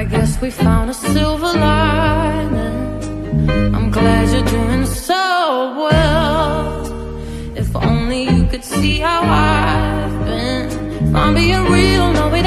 I guess we found a silver lining. I'm glad you're doing so well. If only you could see how I've been. If I'm being real, no, it